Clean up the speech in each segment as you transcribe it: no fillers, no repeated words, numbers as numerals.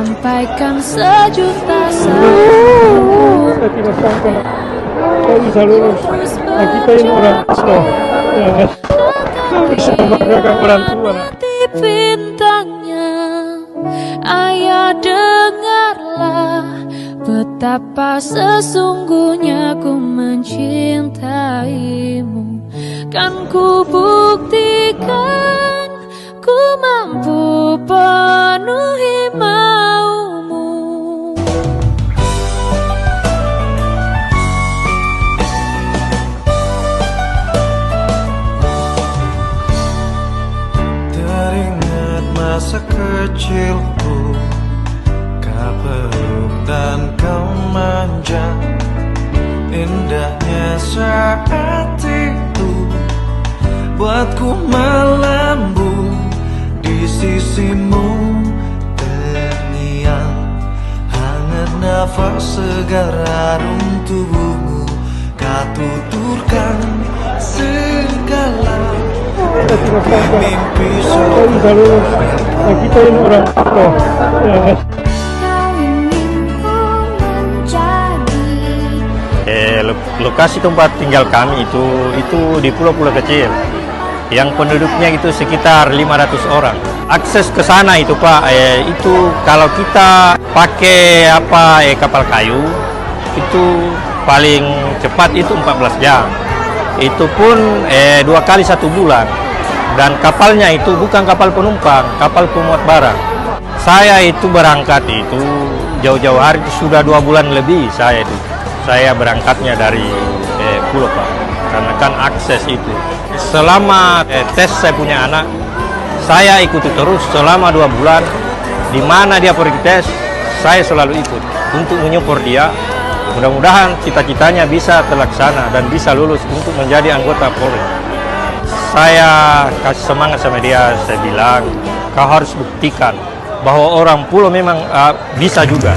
sampaikan sejuta salam. Saya tidak sangka kau bisa lulus. Nah, kita ini orang slow, ya kan? Kau bisa membanggakan orang tua. Di bintangnya, ayah dengarlah betapa sesungguhnya ku mencintaimu. Kan ku buktikan ku mampu penuhi maumu. Teringat masa kecilku, kau peluk dan kau manja. Indahnya saat itu buatku melambung di sisimu. Terngiang hangat nafas segar harum tubuhmu. Kau tuturkan segala Saya tidak sangka mimpi kau bisa lulus. Nah, kita ini orang slow, ya kan? Lokasi tempat tinggal kami itu di pulau-pulau kecil yang penduduknya itu sekitar 500 orang. Akses ke sana itu Pak, itu kalau kita pakai kapal kayu itu paling cepat itu 14 jam. Itu pun 2 kali 1 bulan. Dan kapalnya itu bukan kapal penumpang, kapal pemuat barang. Saya itu berangkat itu jauh-jauh hari, itu sudah 2 bulan lebih saya berangkatnya dari pulau Pak, karena kan akses itu. Selama tes saya punya anak, saya ikuti terus selama 2 bulan. Di mana dia pergi tes, saya selalu ikut untuk menyupport dia. Mudah-mudahan cita-citanya bisa terlaksana dan bisa lulus untuk menjadi anggota Polri. Saya kasih semangat sama dia, saya bilang, kau harus buktikan bahwa orang pulau memang bisa juga.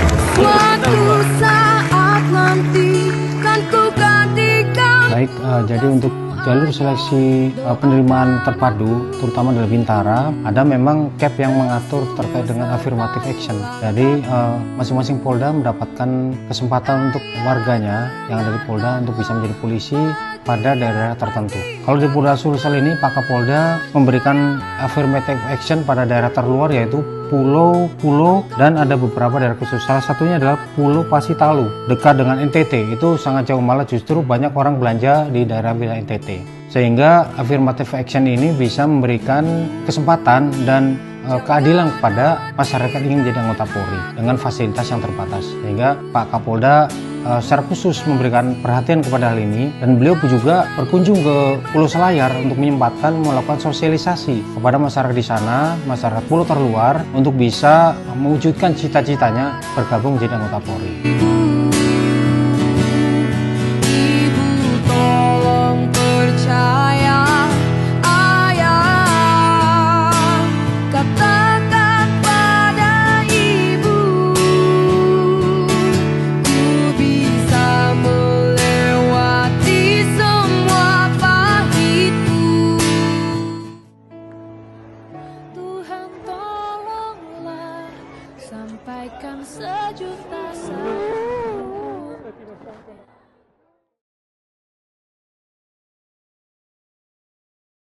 Baik, jadi untuk jalur seleksi penerimaan terpadu, terutama dari Bintara, ada memang CAP yang mengatur terkait dengan affirmative action. Jadi masing-masing Polda mendapatkan kesempatan untuk warganya yang ada di Polda untuk bisa menjadi polisi pada daerah tertentu. Kalau di Polda Sulsel ini, Pak Kapolda memberikan affirmative action pada daerah terluar, yaitu pulau-pulau dan ada beberapa daerah khusus. Salah satunya adalah Pulau Pasitalu, dekat dengan NTT. Itu sangat jauh, malah justru banyak orang belanja di daerah wilayah NTT. Sehingga affirmative action ini bisa memberikan kesempatan dan keadilan kepada masyarakat ingin menjadi anggota Polri dengan fasilitas yang terbatas. Sehingga Pak Kapolda secara khusus memberikan perhatian kepada hal ini, dan beliau juga berkunjung ke Pulau Selayar untuk menyempatkan melakukan sosialisasi kepada masyarakat di sana, masyarakat pulau terluar, untuk bisa mewujudkan cita-citanya bergabung menjadi anggota Polri.